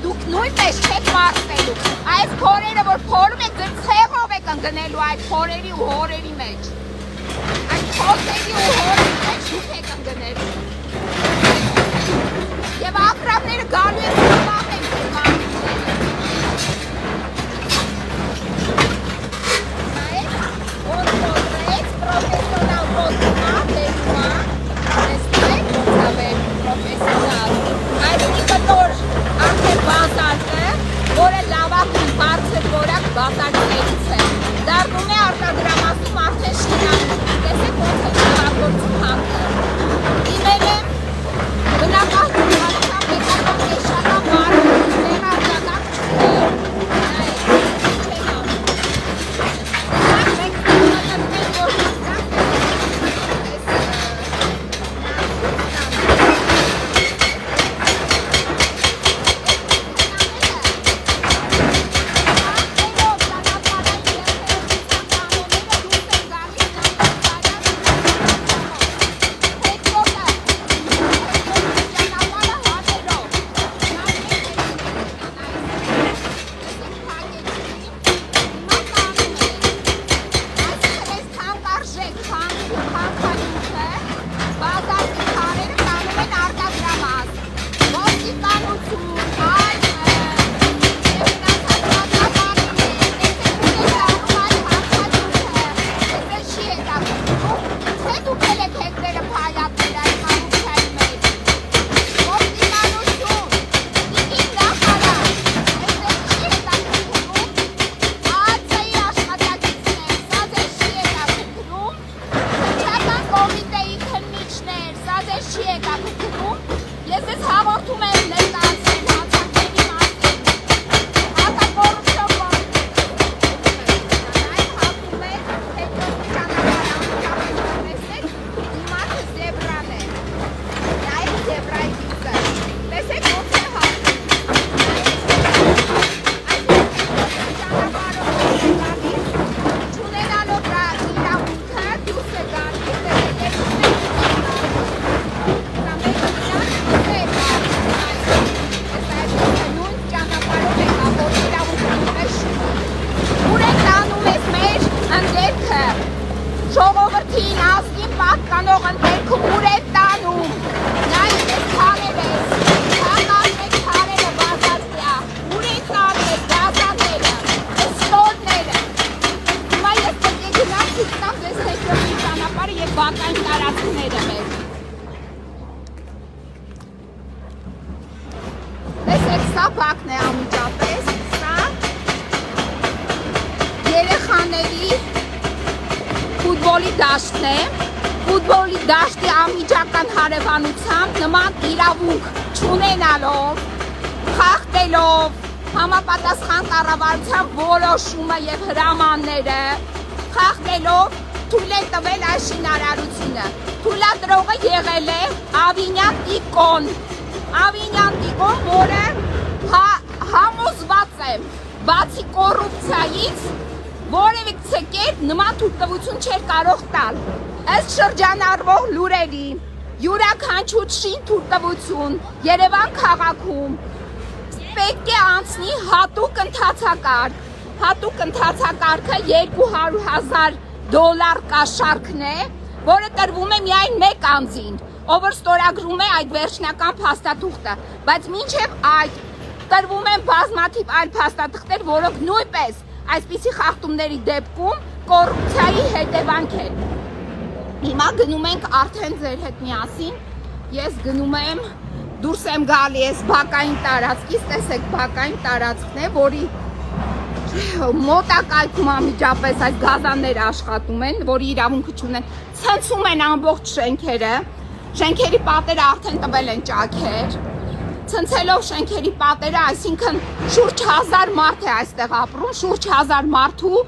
Դուք նույնպես չեք մարսելու, այս փորերը, որ փորում եք, ցեղով եք ընկնելու այդ փորերի ու հորերի մեջ, այդ փորերի ու հորերի մեջ դուք եք ընկնելու, և ակրավները գալու եք մաղ են ձեր մարդուները, նայեք, որ կոտրեց, պրոֆեսոնալ կոտրումա, դերումա, ես նայեք ոնցավեր պրոֆեսոնալ, այս մի կտոր արդեն բազարկը, որը լավակին բարձր որակ բազարկներից է, դառնում է արտադրամասում արդեն շինանում, տեսեք ոնց է շինավորություն հանքը, դիմել եմ բնակահարության պետական էշական մարմին, ներառյական չուներ, նայեք, չեն անում, նրանք մեկ նմատատներ, որ հասկանք բակն է ամիջապես, սա երեխաների ֆուտբոլի դաշտն է, ֆուտբոլի դաշտի ամիջական հարևանությամբ նման իրավունք չունենալով, խախտելով համապատասխան կառավարության որոշումը և հրամանները, խախտելով թույլ են տվել այս շինարարությունը, թույլատրողը եղել է Ավինյան Տիկոն, որը համոզված եմ, բացի կոռուպցիայից, որևէ կերպ նման թույլտվություն չէր կարող տալ։ Ըստ շրջանառվող լուրերի, յուրաքանչյուր թույլտվություն Երևան քաղաքում պետք է անցնի հատուկ ընթացակարգ։ Հատուկ ընթացակարգը $200,000 կաշառքն է, որը տրվում է միայն մեկ անձին, ով ստորագրում է այդ վերջնական փաստաթուղթը, բայց մինչև այդ տրվում են բազմաթիվ այլ փաստաթղթեր, որոնք նույնպես այսպիսի խախտումների դեպքում կոռուպցիայի հետևանք են։ Հիմա գնում ենք արդեն ձեր հետ միասին, ես գնում եմ, դուրս եմ գալի ես բակային տարածքից, տեսեք բակային տարածքն է, որի մոտակայքում անմիջապես այս գազանները աշխատում են, որի իրավունքը չունեն, ցնցում են ամբողջ շենքերը, շենքերի պատերը արդեն տվել են ճաքեր, ցնցելով շենքերի պատերը, այսինքն շուրջ 1000 մարդ է այստեղ ապրում, շուրջ 1000 մարդու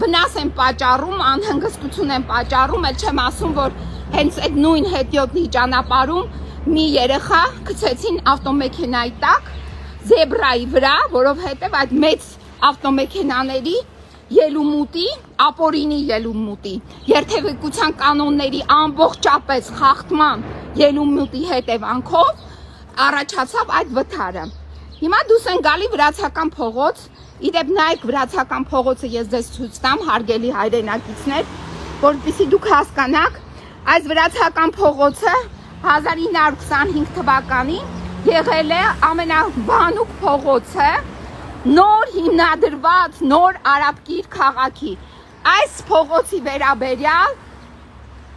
վնաս են պատճառում, անհանգստություն են պատճառում, էլ չեմ ասում, որ հենց այդ նույն հետիոտնի ճանապարհում մի երեխա գցեցին ավտոմեքենայի տակ զեբրայի վրա, որովհետև այդ մեծ ավտոմեքենաների ելումուտի, ապօրինի ելումուտի, երթևեկության կանոնների ամբողջապես խախտման ելումուտի հետևանքով առաջացավ այդ վթարը։ Հիմա դուս են գալի վրացական փողոց, իդեպ նայեք վրացական փողոցը ես ձեզ ցույց տամ, հարգելի հայրենակիցներ, որպեսզի դուք հասկանաք, այս վրացական փողոցը 1925 թվականին եղել է ամենաբանուկ փողոցը, նոր հիմնադրված, նոր արաբկիր քաղաքի։ Այս փողոցի վերաբերյալ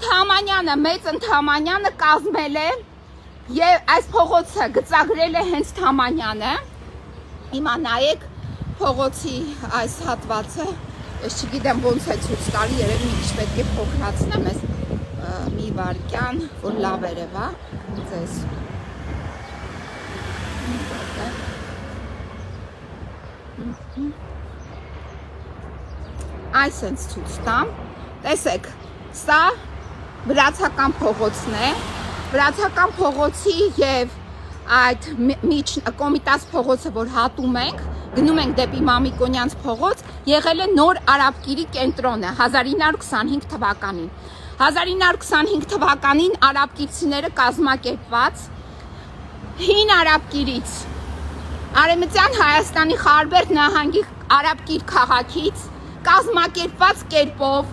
Թամանյանը, մեծ Թամանյանը կազմել է եւ այս փողոցը գծագրել է հենց Թամանյանը։ Հիմա նայեք փողոցի այս հատվածը, ես չգիտեմ ոնց է ցույց տալի, երևի մի քիչ պետք է փոքրացնեմ, ես մի վարքյան, որ լավ երևա ձեզ։ Այսենց ցույց տամ, տեսեք, սա վրացական փողոցն է, վրացական փողոցի եւ այդ Կոմիտաս փողոցը, որ հատում ենք, գնում ենք դեպի Մամիկոնյանց փողոց, եղել է նոր արաբկիրի կենտրոնը 1925 թվականին։ 1925 թվականին արաբկիրցիները կազմակերպված հին արաբկիրից, Արևմտյան Հայաստանի Խարբերդ նահանգի արաբկիր քաղաքից կազմակերպված կերպով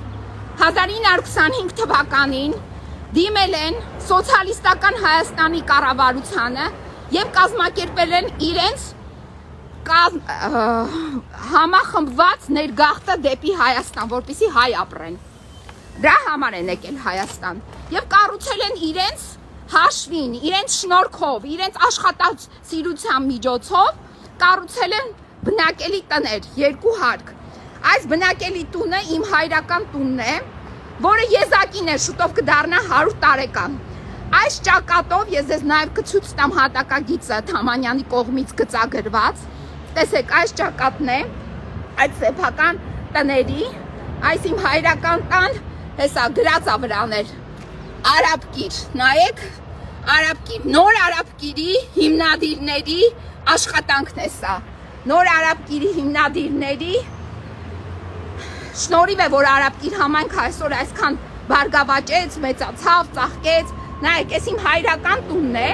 1925 թվականին դիմել են սոցիալիստական Հայաստանի կառավարությանը եւ կազմակերպել են իրենց համախմբված ներգաղթը դեպի Հայաստան, որպեսզի հայ ապրեն։ Դրա համար են եկել Հայաստան եւ կառուցել են իրենց հաշվին, իրենց շնորհքով, իրենց աշխատասիրության միջոցով կառուցել են բնակելի տներ, 2 հարկ։ Այս բնակելի տունը իմ հայրական տունն է, որը եզակին է, շուտով կդառնա 100 տարեկան։ Այս ճակատով ես ձեզ նաև կցույց տամ հատակագիծը Թամանյանի կողմից գծագրված։ Տեսեք, այս ճակատն է այդ սեփական տների, այս իմ հայրական տան, հեսա գրած ա վրաներ արաբկիր, նայեք, արաբկիր, նոր արաբկիրի հիմնադիրների աշխատանքն է սա։ Նոր արաբկիրի հիմնադիրների շնորհիվ է, որ արաբկիր համայնքը այսօր այսքան բարգավաճեց, մեծացավ, ծաղկեց։ Նայեք, այս իմ հայրական տունն է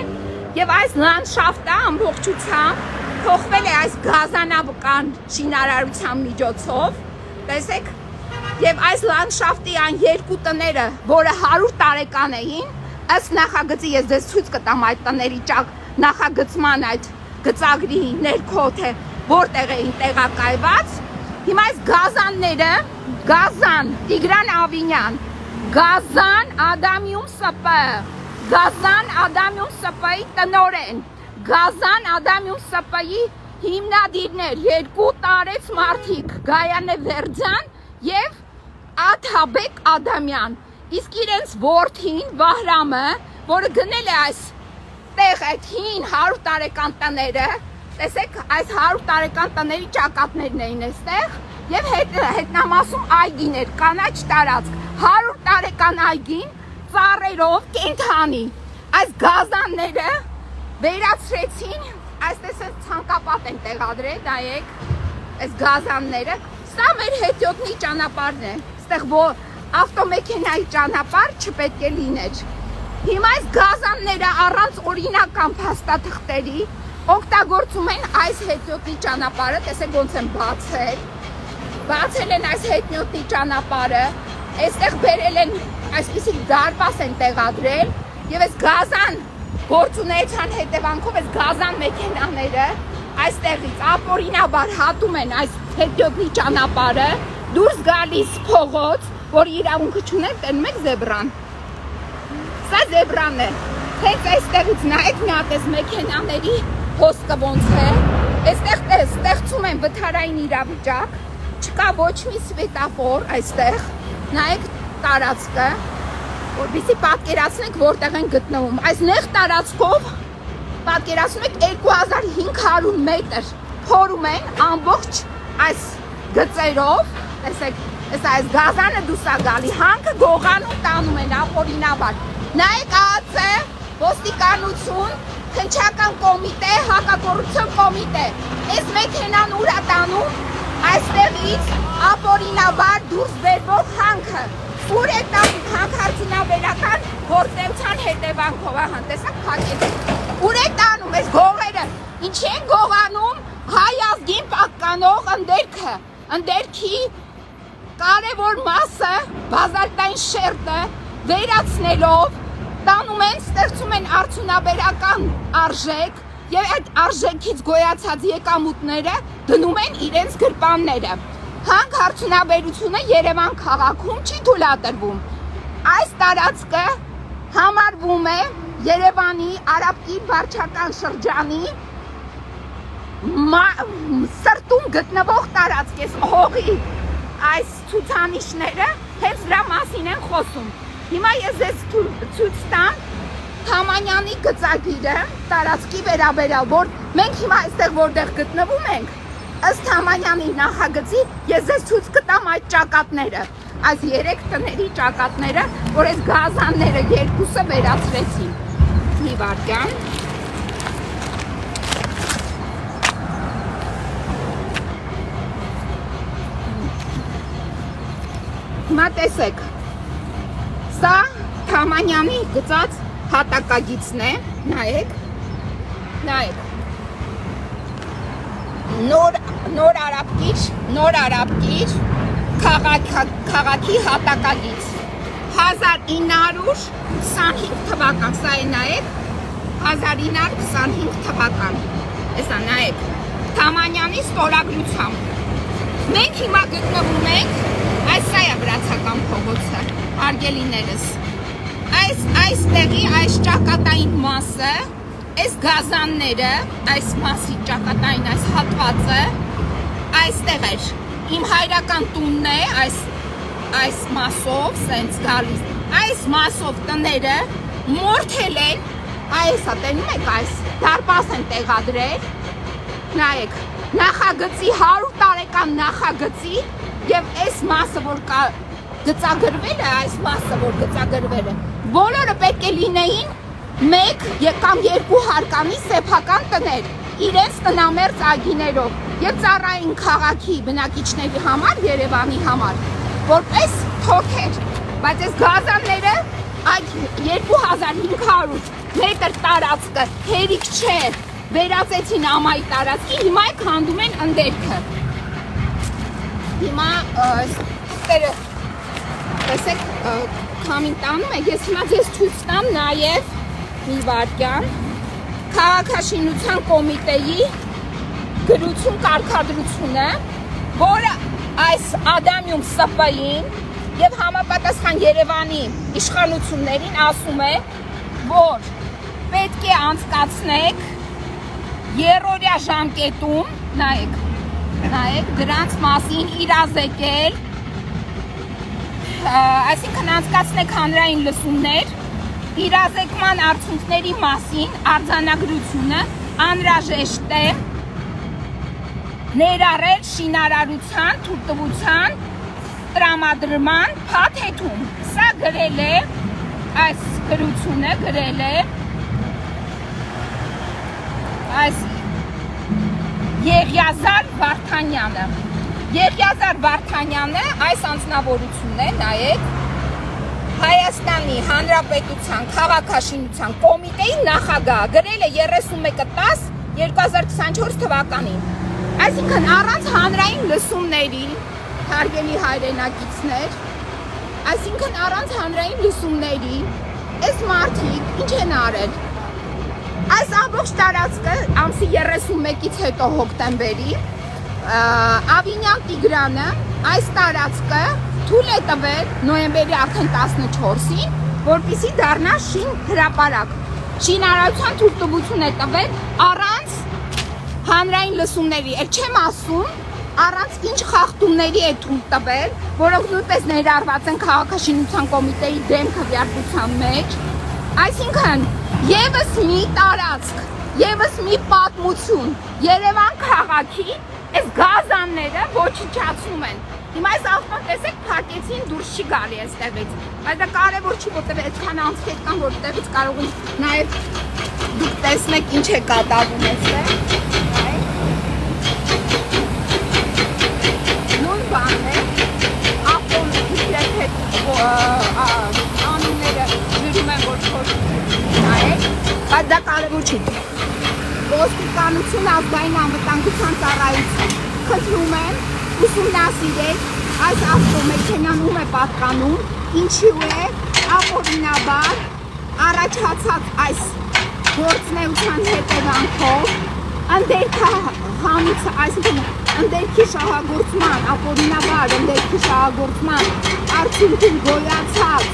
եւ այս լանդշաֆտը ամբողջությամբ փոխվել է այս գազանավական շինարարության միջոցով։ Տեսեք, եւ այս լանդշաֆտի այն 2 տները, որը 100 տարեկան էին, ըստ նախագծի ես ձեզ ցույց կտամ այդ տների նախագծման այդ գծագրի ներքո թե որտեղ էին տեղակայված։ Հիմա այս գազանները, Գազան Տիգրան Ավինյան, Գազան Ադամիում ՍՊ, Գազան Ադամիում ՍՊ-ի տնօրեն, Գազան Ադամիում ՍՊ-ի հիմնադիրներ, 2 տարեց մարդիկ, Գայանե Վերձյան եւ Աթաբեկ Ադամյան, իսկ իրենց որդին Վահրամը, որը գնել է այս տեղ այդ հին 100 տարեկան տները, տեսեք, այս 100 տարեկան տների ճակատներն էին այստեղ եւ հետնամասում այգիներ, կանաչ տարածք, 100 տարեկան այգին ծառերով կենթանի։ Այս գազանները վերացրեցին, այսպես ցանկապատ են տեղադրել, նայեք, այս գազանները, սա մեր հետիոտնի ճանապարհն է, այստեղ ավտոմեքենայի ճանապարհ չպետք է լիներ։ Հիմա այս գազանները առանց օրինական փաստաթղթերի օգտագործում են այս հետիոտնի ճանապարհը, տեսեք ոնց են բացել են այս հետիոտնի ճանապարհը, այստեղ բերել են այսպիսի դարպաս են տեղադրել եւ այս գազան գործունեության հետևանքով այս գազան մեքենաները այստեղից ապօրինաբար հատում են այս հետիոտնի ճանապարհը, դուրս գալիս փողոց, որ իրավունքը չունեն, տենում եք զեբրան։ Սա զեբրան է։ Հենց այստեղից նայեք մի հատ էս մեքենաների հոսքը ոնց է։ Այստեղ ստեղծում են վթարային իրավիճակ, չկա ոչ մի սվետաֆոր այստեղ։ Նայեք տարածքը, որպեսզի պատկերացնենք որտեղ են գտնվում։ Այս նեղ տարածքով պատկերացնում եք 2500 մետր փորում են ամբողջ այս գծերով, տեսեք, այս գազանը դուրս է գալի, հանքը գողանում տանում են ապօրինաբար։ Նայեք ԱԱՑ, ոստիկանություն, քննչական կոմիտե, հակակոռուպցիոն կոմիտե։ Այս մեքենան ուր է տանում այստեղից ապօրինաբար դուրս բերվող հանքը։ Ուր է տանում հանքարդյունաբերական գործունեության հետևանքով, ահա, տեսակ փակեց։ Ուր է տանում այս գողերը, ինչի են գողանում հայ ազգին պատկանող ընդերքը, ընդերքի կարևոր մասը, բազալտային շերտը վերացնելով տանում են, ստեղծում են արդյունաբերական արժեք եւ այդ արժեքից գոյացած եկամուտները դնում են իրենց գրպանները։ Հանք արդյունաբերությունը Երևան քաղաքում չի թույլատրվում։ Այս տարածքը համարվում է Երևանի Արաբկիր վարչական շրջանի սրտում գտնվող տարածք, այս հողի այս ցուցանիշները հենց դրա մասին են խոսում։ Հիմա ես ձեզ ցույց տամ Թամանյանի գծագիրը տարածքի վերաբերյալ, որ մենք հիմա այստեղ որտեղ գտնվում ենք, ըստ Թամանյանի նախագծի ես ձեզ ցույց կտամ այդ ճակատները, այս 3 տների ճակատները, որ այս գազանները երկուսը վերացրեցին։ Մի վարքյան։ Հիմա տեսեք, սա Թամանյանի գծած հատակագիծն է, նայեք, նոր արաբկիր քաղաքի հատակագիծ, 1925 թվական, սա է նայեք, 1925 թվական, էսա նայեք, Թամանյանի ստորագրությամբ, մենք հիմա գտնվում ենք, այս սա է վրացական փողոցը, արգելիներս, այստեղի այս ճակատային մասը, այս գազանները, այս մասի ճակատային այս հատվածը, այստեղ էր, իմ հայրական տունն է, այս մասով, սենց գալիս, այս մասով տները մորթել են, այս տենում եք, այս դարպաս են տեղադրել, նայեք, նախագծի, 100 տարեկան նախագծի և այս մասը, որ գծագրվել է, այս մասը, որ գծագրվել է, բոլորը պետք է լինեին 1 կամ 2 հարկանի սեփական տներ, իրենց տնամերձ այգիներով և ծառային քաղաքի բնակիչների համար, Երևանի համար, որպես թոքեր, բայց այս գազանները այդ 2500 մետր տարածքը հերիք չէ, վերածեցին ամայի տարածքի, հիմա է քանդում են ընդերքը։ Հիմա տեսեք քամին տանում եք, ես հիմա ձեզ ցույց տամ նաև մի վարքյան քաղաքաշինության կոմիտեի գրություն կարգադրությունը, որը այս Ադամյում ՍՊ-ին և համապատասխան Երևանի իշխանություններին ասում է, որ պետք է անցկացնեք երրորդյա ժամկետում, նայեք, դրանց մասին իրազեկել, այսինքն անցկացնեք հանրային լսումներ, իրազեկման արդյունքների մասին արձանագրությունը անհրաժեշտ է ներառել շինարարության թույլտվության տրամադրման փաթեթում։ Սա գրել է, այս գրությունը գրել է այս Եղիազար Վարդանյանը։ Եղիազար Վարդանյանը այս անձնավորությունն է, նայեք, Հայաստանի Հանրապետության քաղաքաշինության կոմիտեի նախագահ, գրել է 31/10/2024 թվականին։ Այսինքն առանց հանրային լսումների, հարգելի հայրենակիցներ, այսինքն առանց հանրային լսումների, այս մարդիկ ինչ են արել։ Այս ամբողջ տարածքը ամսի 31-ից հետո հոկտեմբերի Ավինյան Տիգրանը այս տարածքը թույլ է տվել նոյեմբերի արդեն 14-ին, որպեսզի դառնա շին հրապարակ։ Շինարարության թույլտվություն է տվել առանց հանրային լսումների, էլ չեմ ասում, առանց ինչ խախտումների է թույլ տվել, որոնք նույնպես ներառված են քաղաքաշինության կոմիտեի դեմ քվեարկության մեջ։ Այսինքն, եւս մի տարածք, եւս մի պատմություն Երևան քաղաքի այս գազանները ոչնչացնում են։ Հիմա այս ավտոն տեսեք փակեցին, դուրս չի գալի այստեղից։ Բայց դա կարևոր չի, որտեղ այդքան անցքեր կան, որտեղից կարող են նաև դուք տեսնեք ինչ է կատարվում այստեղ։ Նույն բանն է, ավտոն իրենք հետ անունները ջրում են, որ նայեք, բայց դա կարևոր չի։ Ոստիկանություն ազգային անվտանգության ծառայություն խնդրում եմ ուսումնասիրեք այս ավտոմեքենան ում է պատկանում, ինչու է ապօրինաբար առաջացած այս գործնեության հետևանքով ընդերքի շահագործման, ապօրինաբար ընդերքի շահագործման արդյունքում գոյացած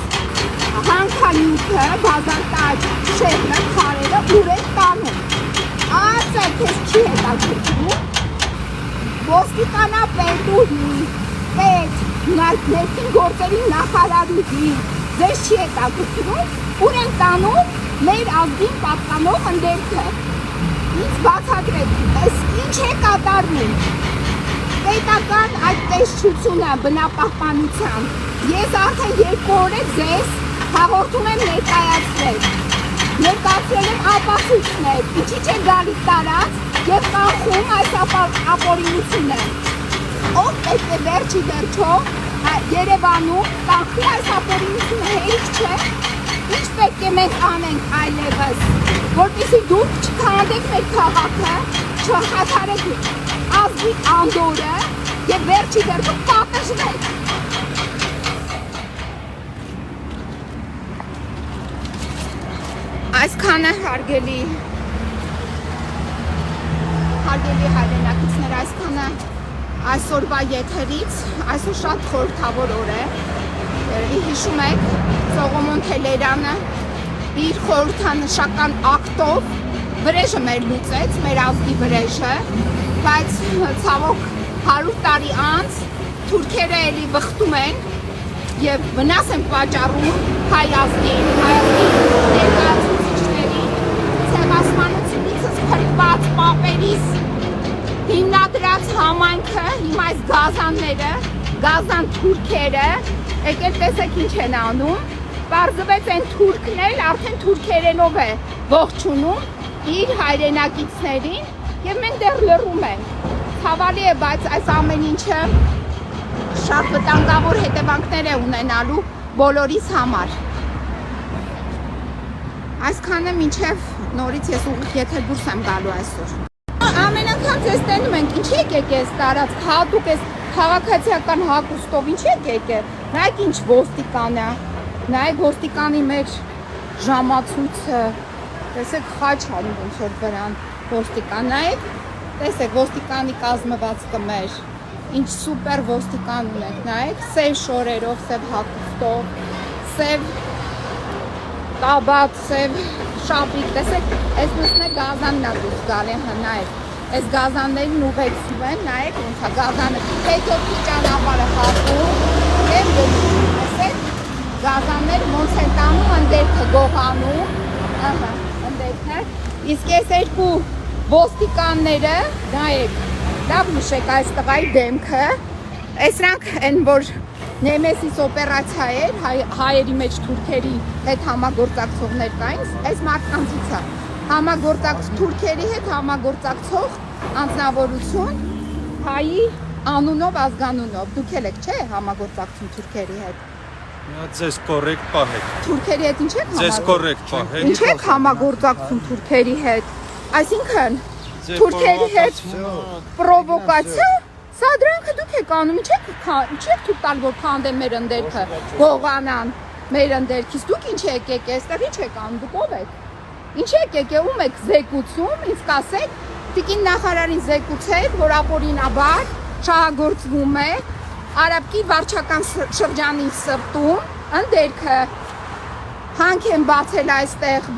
հանքանյութը, բազալտաճ, շեղը, քարերը ուր են տանում։ Ածը քեզ չի հետաքրքրում։ Ոստիկանապետուհի, պետ, ներքին գործերի նախարարուհի, ձեզ չի հետաքրքրում, ուր են տանում մեր ազգին պատկանող ընդերքը։ Ինձ բացատրեք, այս ինչ է կատարվում։ Պետական այդ տեսչությունը բնապահպանության։ Ես արդեն 2 օր է ձեզ հաղորդում եմ ներկայացրել եմ ապացույցներ, ինչի՞ չէ գալի տարած և կանխում այս ապօրինությունը։ Ով պետք է վերջի վերջո Երևանում կանխի այս ապօրինությունը, հերիք չէ։ Ինչ պետք է մենք անենք այլևս, որպեսզի դուք չքանդեք մեր քաղաքը, չհաթարեք ազգի անդորը և վերջի վերջո պատժվեք։ Այսքանը հարգելի հայրենակիցներ, այսքանը այսօրվա եթերից, այսօր շատ խորհրդավոր օր է, հիշում եք Սողոմոն Թելերյանը իր խորհրդանշական ակտով վրեժը մեր լուծեց, մեր ազգի վրեժը, բայց ցավոք 100 տարի անց թուրքերը էլի բխտում են և վնաս են պատճառում հայ ազգի ներկայացուցիչների ցեղասպանությունից փրկված պապերիս հիմնադրած համայնքը, հիմա այս գազանները, գազան թուրքերը, եկել տեսեք ինչ են անում, պարզվեց են թուրքն էլ, արդեն թուրքերենով է ողջունում իր հայրենակիցներին և մենք դեռ լռում ենք։ Ցավալի է, բայց այս ամեն ինչը շատ վտանգավոր հետևանքներ է ունենալու բոլորիս համար։ Այսքանը մինչև նորից ես ուղիղ եթե դուրս եմ գալու այսօր։ Ամեն անգամ ձեզ տենում ենք, ինչի եկեք ես տարածք, հատուկ ես քաղաքացիական հագուստով, ինչի եկեք, նայեք ինչ ոստիկանը, նայեք ոստիկանի մեջ ժամացույցը, տեսեք խաչ անում ոնց որ վրան ոստիկան, նայեք, տեսեք ոստիկանի կազմվածքը մեր, ինչ սուպեր ոստիկան ունենք, նայեք, սև շորերով, սև հագուստով, սև տաբատ, սև շապիկ, տեսեք, այս մսն է գազանն է դուրս գալի, նայեք, այս գազաններին ուղեկցում են, նայեք ոնց է գազանը, հետոքի ճանապարհը խախտում, և գնում, տեսեք, գազանները ոնց են տանում, ընդերքը գողանում, ընդերքը, իսկ այս երկու ոստիկանները, նայեք, լավ նշեք այս տղայի դեմքը, այսրանք են, որ Նեմեսիս օպերացիա էր, հայերի մեջ թուրքերի հետ համագործակցողներ կային, այս մարդկանցից է, թուրքերի հետ համագործակցող անձնավորություն, հայի անունով, ազգանունով, դուք էլ եք չէ համագործակցում թուրքերի հետ։ Ձեզ կորեկտ պահեք։ Թուրքերի հետ ինչ եք Ձեզ կորեկտ պահեք։ Ինչ եք համագործակցում թուրքերի հետ, այսինքն թուրքերի հետ պրովոկացիա, սա դրանքը դուք եք անում, ինչ եք թույլ տալ, որ քանդեն մեր ընդերքը, գողանան մեր ընդերքից, դուք ինչ եք եկեք, այստեղ ինչ եք անում, դուք ով եք։ Ինչ եկեք ում եք զեկուցում, ինձ կասեք, տիկին նախարարին զեկուցեք, որ ապօրինաբար շահագործվում է Արաբկի վարչական շրջանի սրտում, ընդերքը հանք են բացել այստեղ,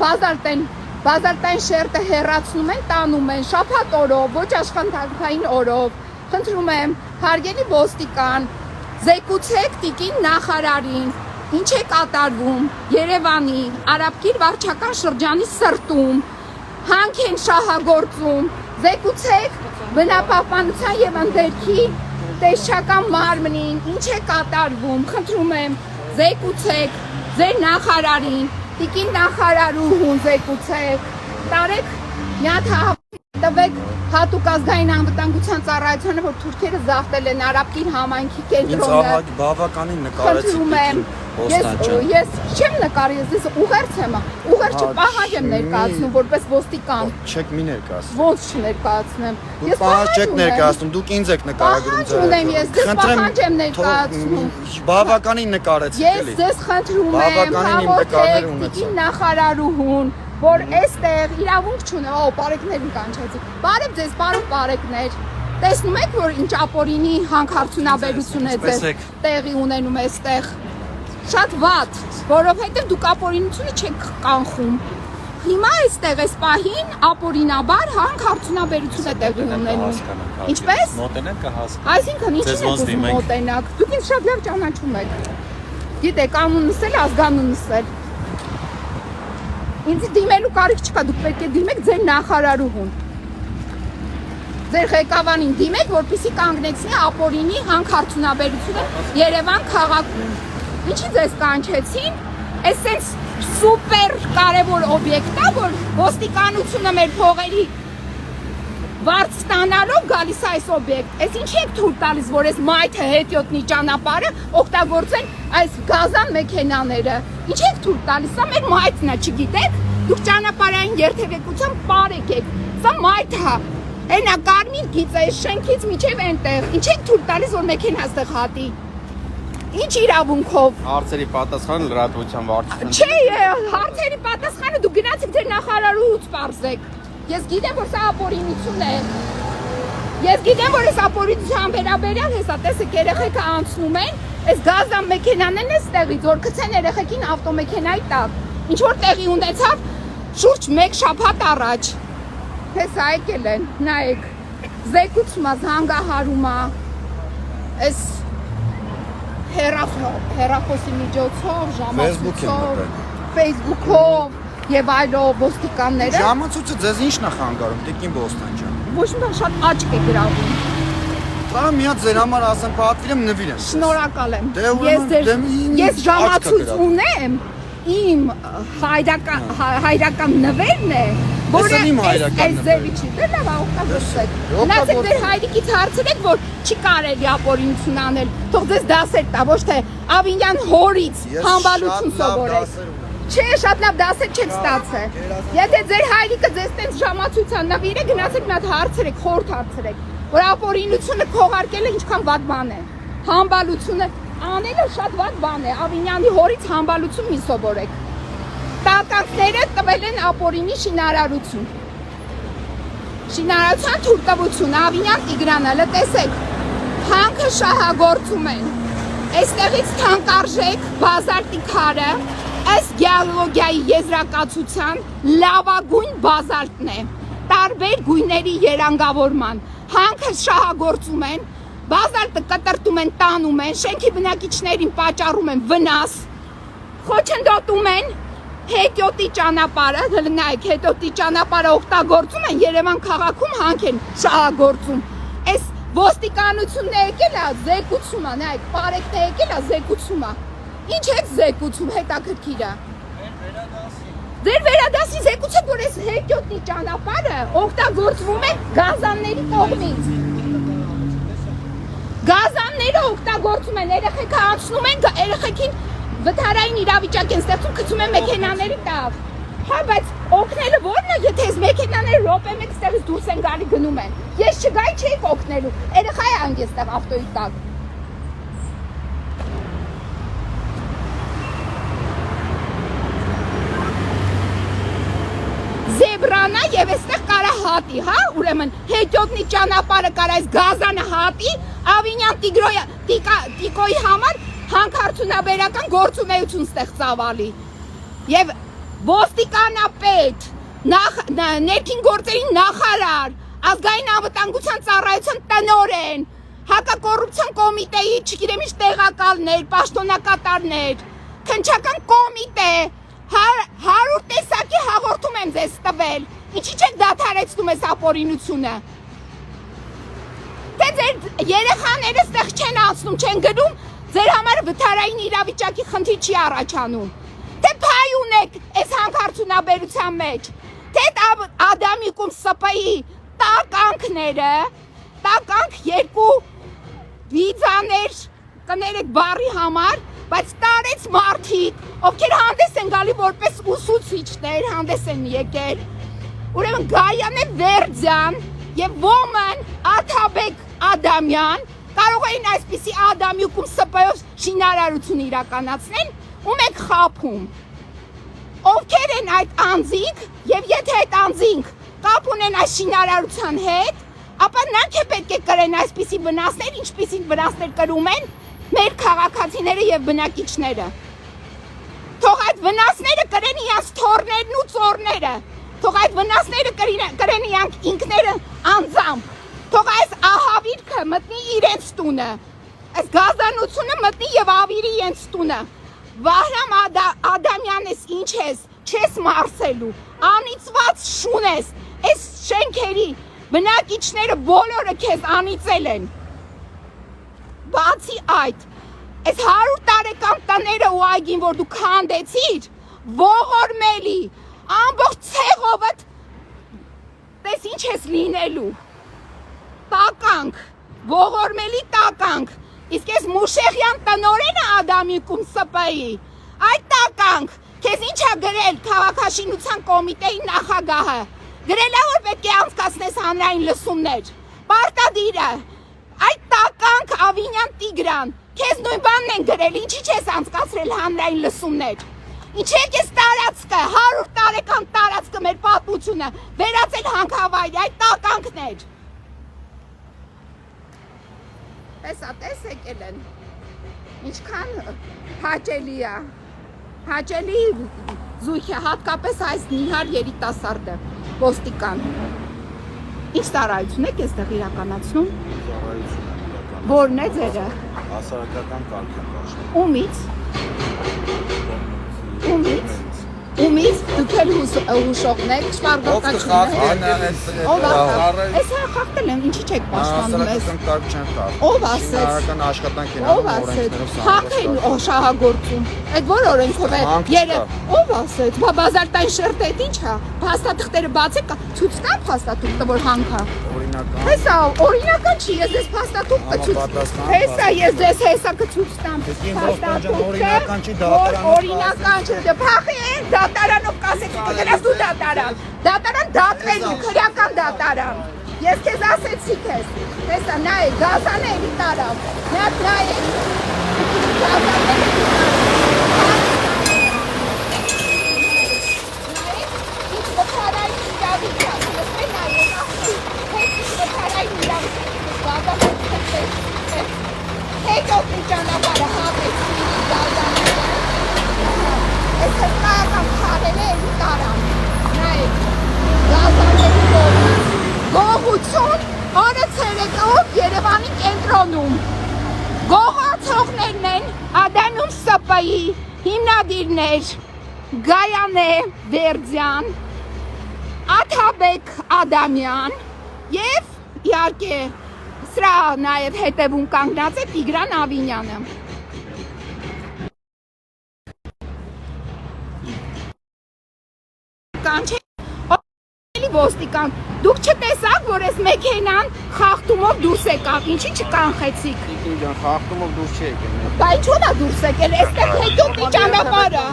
բազալտային շերտը հեռացնում են, տանում են, շաբաթ օրով, ոչ աշխատանքային օրով, խնդրում եմ, հարգելի ոստիկան, զեկուցեք տիկին նախարարին, ինչ է կատարվում Երևանի Արաբկիր վարչական շրջանի սրտում, հանք են շահագործում, զեկուցեք բնապահպանության եւ ընդերքի տեսչական մարմնին, ինչ է կատարվում, խնդրում եմ, զեկուցեք ձեր նախարարին, տիկին նախարարուհուն զեկուցեք, տարեք մի հատ տվեք հատուկ ազգային անվտանգության ծառայությանը, որ թուրքերը զավթել են Արաբկիր համայնքի կենտրոնը։ Ինձ բավականին նկարեցիք Ես չեմ նկարի, ես ուղերձ եմ, ուղերձը պահանջ եմ ներկայացնում որպես ոստիկան։ Չեք մի ներկայացնում։ Ոնց չներկայացնեմ։ Ես պահանջ չեք ներկայացնում, դուք ինձ եք նկարագրում ձեր։ Ունեմ ես, ձեզ պահանջ եմ ներկայացնում։ Բավականին նկարեցիք Ես էլի։ ձեզ խնդրում եմ, հավատեք տիկին նախարարուհուն, որ այստեղ իրավունք չունի, բարեկներին կանչեցի։ Բարև ձեզ, պարոն բարեկներ։ Տեսնում եք, որ ինչ ապօրինի հանքարդյունաբերություն է ձեզ տեղի ունենում այստեղ։ Շատ վատ, որովհետև դուք ապօրինությունը չեք կանխում։ Հիմա այստեղ այս պահին ապօրինաբար հանքարդյունաբերություն է տեղի ունենում։ Ինչպես։ Մոտենակ կհասկանաք։ Այսինքն ինչին եք ուզում մոտենակ։ Դուք ինձ շատ լավ ճանաչում եք։ Գիտեք, անունս էլ ազգանունս էլ։ Ինձ դիմելու կարիք չկա, դուք պետք է դիմեք ձեր նախարարուհուն։ Ձեր ղեկավարին դիմեք, որպեսզի կանգնեցնի ապօրինի հանքարդյունաբերությունը Երևան քաղաքում։ Ինչի ձեզ կանչեցին, այս sense սուպեր կարևոր օբյեկտ է, որ ոստիկանությունը մեր փողերի վարձ ստանալով գալիս է այս օբյեկտ։ Այս ինչի եք թույլ տալիս, որ այս մայթը հետիոտնի ճանապարհը օգտագործեն այս գազան մեքենաները։ Ինչի եք թույլ տալիս, սա մեր մայթն է, չգիտեք։ Դուք ճանապարհային երթևեկությամբ պարեք եք։ Սա մայթ է։ Այնա կարմիր գիծը այս շենքից միջև այնտեղ։ Ինչի եք թույլ տալիս, որ մեքենա այստեղ հատի։ Ինչ իրավունքով։ Հարցերի պատասխանը լրատվության վարչություն։ Չէ, հարցերի պատասխանը դու գնացիք ձեր նախարարուհուց պարզեք։ Ես գիտեմ, որ սա ապօրինություն է։ Ես գիտեմ, որ այս ապօրինության վերաբերյալ հեսա տեսեք երեխեքը անցնում են, այս գազան մեքենան են այստեղից, որ գցեն երեխեքին ավտոմեքենայի տակ։ Ինչ որ տեղի ունեցավ շուրջ 1 շաբաթ առաջ։ Հեսա եկել են, նայեք, զեկուցումա, զանգահարումա, այս հեռախոսի միջոցով, ժամացույցով, Facebook-ով եւ այլով ոստիկանները։ Ժամացույցը ձեզ ի՞նչն է խանգարում, տիկին Բոստան ջան։ Ոչ մի բան շատ աչք է գրավում։ Կարա մի հատ ձեր համար ասեմ, պատվիրեմ նվիրեմ։ Շնորհակալ եմ։ Դե Ես ժամացույց ունեմ, իմ հայրական նվերն է, որը այս ձևի չի։ Դե լավ, օգտագործեք։ Գնացեք ձեր հայրիկից հարցրեք, որ չի կարելի ապօրինություն անել։ Թող ձեզ դասեր տա, ոչ թե Ավինյան հորից համբալություն սովորեք։ Չէ, շատ լավ դասեր չեք ստացել։ Եթե ձեր հայրիկը ձեզ տենց ժամացույցան նվիր է, գնացեք մի հատ հարցրեք, խորհուրդ հարցրեք, որ ապօրինությունը քողարկելը ինչքան վատ բան է։ Համբալությունը անելը շատ վատ բան է։ Ավինյանի հորից համբալություն մի սովորեք։ Տատանքները տվել են ապօրինի շինարարություն։ Շինարարության թույլտվություն, Ավինյան Տիգրանալը տեսեք, հանքը շահագործում են։ Այստեղից թանկարժեք բազալտի քարը ըստ գեոլոգիայի եզրակացության լավագույն բազալտն է, տարբեր գույների երանգավորման, հանքը շահագործում են, բազալտը կտրտում են, տանում են, շենքի բնակիչներին պատճառում են վնաս, խոչընդոտում են, հետիոտի ճանապարհը, նայեք, հետիոտի ճանապարհը օգտագործում են, Երևան քաղաքում հանք են շահագործում, այս ոստիկանությունն է եկել է, զեկուցում է, նայեք, պարեկն է եկել է, զեկուցում է։ Ինչ եք զեկուցում, հետաքրքիր է։ Ձեր վերադասի զեկուցեք, որ այս հետիոտնի ճանապարհը օգտագործվում է գազանների կողմից։ Գազանները օգտագործում են, երեխեքը անցնում են, երեխեքին վթարային իրավիճակ են ստեղծում, գցում են մեքենաների տակ։ Հա, բայց օգնելը ո՞րն է, եթե այս մեքենաները րոպե մեկ ստեղից դուրս են գալի գնում են։ Ես չգայի չէիք օգնելու, երեխա է անգ էստեղ ավտոյի տակ։ զեբրանա եւ այստեղ կարա հատի, հա, ուրեմն հետոտնի ճանապարհը կարա այս գազանը հատի, Ավինյան Տիկոյի համար հանքարդյունաբերական գործունեություն ստեղծավալի։ Եվ ոստիկանապետ, ներքին գործերի նախարար, ազգային անվտանգության ծառայության տնօրեն, հակակոռուպցիոն կոմիտեի, չգիտեմ ինչ տեղակալներ, պաշտոնակատարներ, քննչական կոմիտե, 100 տեսակի հաղորդում եմ ձեզ տվել, ինչի չեք դադարեցնում այս ապօրինությունը։ Թե ձեր երեխաները ստեղ չեն անցնում, չեն գնում, ձեր համար վթարային իրավիճակի խնդիր չի առաջանում։ Թե փայ ունեք այս հանքարդյունաբերության մեջ, թե Ադամիկում ՍՊ-ի տականքները, տականք երկու վիզաներ կներեք բառի համար, բայց տարեց մարդիկ, ովքեր հանդես են գալի որպես ուսուցիչներ, հանդես են եկել, ուրեմն Գայանե Վերձյան և Ոմն Աթաբեկ Ադամյան կարող էին այսպիսի Ադամիկում ՍՊ-ով շինարարություն իրականացնել, ում եք խաբում։ Ովքեր են այդ անձինք, և եթե այդ անձինք կապ ունեն այս շինարարության հետ, ապա նրանք է պետք է կրեն այսպիսի վնասներ, ինչպիսի վնասներ կրում են մեր քաղաքացիները և բնակիչները։ Թող այդ վնասները կրեն իրանց թոռներն ու ծոռները, թող այդ վնասները կրեն իրանք ինքները անձամբ, թող այս ահավիրքը մտնի իրենց տունը, այս գազանությունը մտնի և ավիրի իրենց տունը։ Վահրամ Ադամյան ես ինչ ես, չես մարսելու, անիծված շուն ես, այս շենքերի բնակիչները բոլորը քեզ անիծել են։ Բացի այդ, այս 100 տարեկան տները ու այգին, որ դու քանդեցիր, ողորմելի, ամբողջ ցեղովդ, տես ինչ ես լինելու, տականք, ողորմելի տականք, իսկ ես Մուշեղյան տնօրենը Ադամիկում ՍՊ-ի, այդ տականք, քեզ ինչ է գրել քաղաքաշինության կոմիտեի նախագահը, գրելա որ պետք է անցկացնես հանրային լսումներ, պարտադիրը, այդ տականք Ավինյան Տիգրան, քեզ նույն բանն են գրել, ինչի չես անցկացրել հանրային լսումներ, ինչի եք ես տարածքը, 100 տարեկան տարածքը մեր պատմությունը, վերածել հանքավայրի, այդ տականքներ։ Տես եկել են, ինչքան հաճելի է, հաճելի զույգ է, հատկապես այս նիհար երիտասարդը, ոստիկան։ Ինչ ծառայություն եք այստեղ իրականացնում։ Որն է ձերը։ Հասարակական կարգ են դաշնում։ Ումից։ Ումից դուք էլ հուշողներ, շվարգողկաչիներ։ Ով այս խախտել եմ, ինչի չեք պաշտպանում ես։ Հասարակական կարգ չեն խախտում։ Ով ասեց։ Շինարարական աշխատանք են Ով ասեց։ Խախ են շահագործում։ Այդ որ օրենքով է։ Ով ասեց։ Բա բազալտային շերտը ինչ է։ Փաստաթղթերը բացեք, ցույց կա փաստաթուղթը, որ հանք է։ Օրինական։ Հեսա օրինական չի, ես ձեզ փաստաթուղթը ցույց։ Հեսա ես ձեզ հեսա կցույց տամ։ Օրինական չի, դատարանով։ Օրինական չի, դե փախի են դատարանով կասեք, գնաս դու դատարան։ Դատարան դատվելու, քրեական դատարան։ Ես քեզ ասեցի քեզ։ Հեսա նայ, գազանը էլի տարավ։ Նայ։ Գազանը էլի տարավ։ Հետոտնի ճանապարհը հատեցի գազաները, այս հրկայական խարերը էլի տարան, նայեք, գազաների գողություն, օրը ցերեկով Երևանի կենտրոնում, գողացողներն են Ադամիկում ՍՊ-ի հիմնադիրներ Գայանե Վերձյան, Աթաբեկ Ադամյան և իհարկե սրա նաև հետևում կանգնած է Տիգրան Ավինյանը։ Ոստիկան, դուք չտեսաք, որ այս մեքենան խախտումով դուրս եկավ, ինչի չկանխեցիք։ Տիկին ջան, խախտումով դուրս չի եկել։ Բա ինչու՞ն է դուրս եկել, այստեղ հետոտնի ճանապարհը։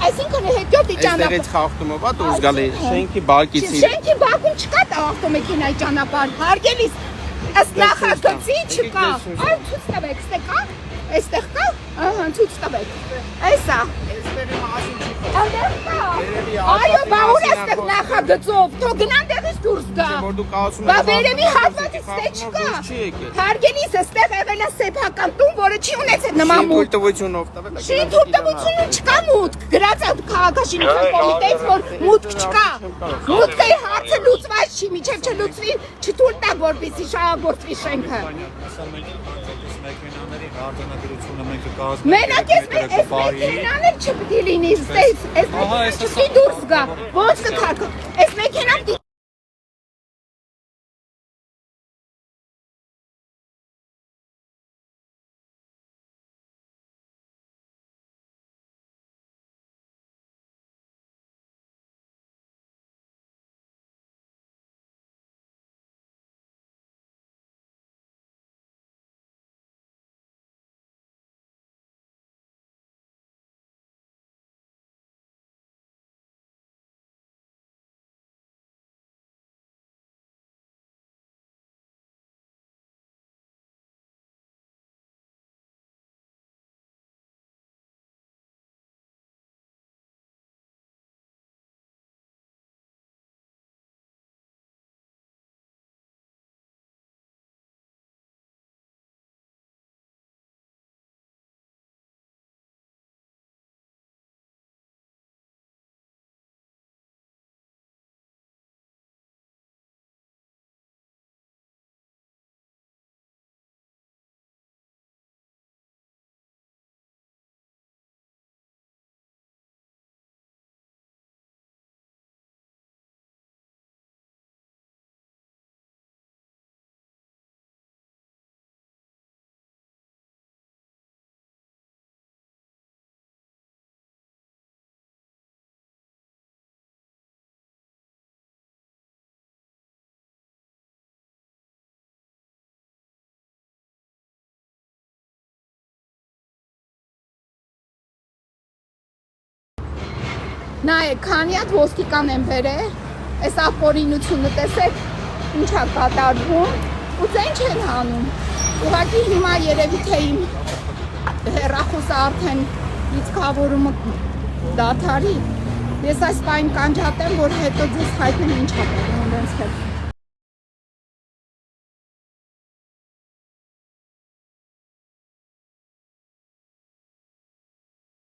Այսինքն հետոտնի ճանապարհը։ Այստեղից խախտումով է դուրս գալի շենքի բակից։ Շենքի բակում չկա ավտոմեքենայի ճանապարհ, հարգելիս ըստ նախագծի չկա։ Այ ցույց տվեք, այստեղ կա։ Այստեղ կա, Ահա, ցույց տվեք։ Էսա։ Էստերի մասին չի Անդեր կա։ Այո, բա ուր էստեղ նախագծով, թող գնան դեղից դուրս գա։ որ դու կասում Բա վերևի հատվածից թե չկա։ Հարգելիս էստեղ եղել է սեփական տուն, որը չի ունեցել նման մուտք։ թույլտվությունով տվել եք։ Չի թույլտվությունը չկա մուտք։ Գրած է քաղաքաշինության կոմիտեից, որ մուտք չկա։ Մուտքի հարցը լուծված չի, միջև չլուծվի, չթույլ տա, որպեսզի շահագործվի շենքը։ Մեքենաների արձանագրությունը մենք կազմենք։ Մենակ էս մեքենաներ չպիտի լինի, էս չպիտի դուրս գա, ոնց կթարք, էս մեքենան նայեք, քանի հատ ոստիկան են բերել, այս ապօրինությունը տեսեք, ինչա կատարվում, ու ձեն չեն հանում։ Ուղղակի հիմա երևի թե իմ հեռախոսը արդեն լիցքավորումը դադարի։ Ես այս պայն կանջատեմ, որ հետո ձեզ հայտնեմ ինչա պատմում ինձ հետ։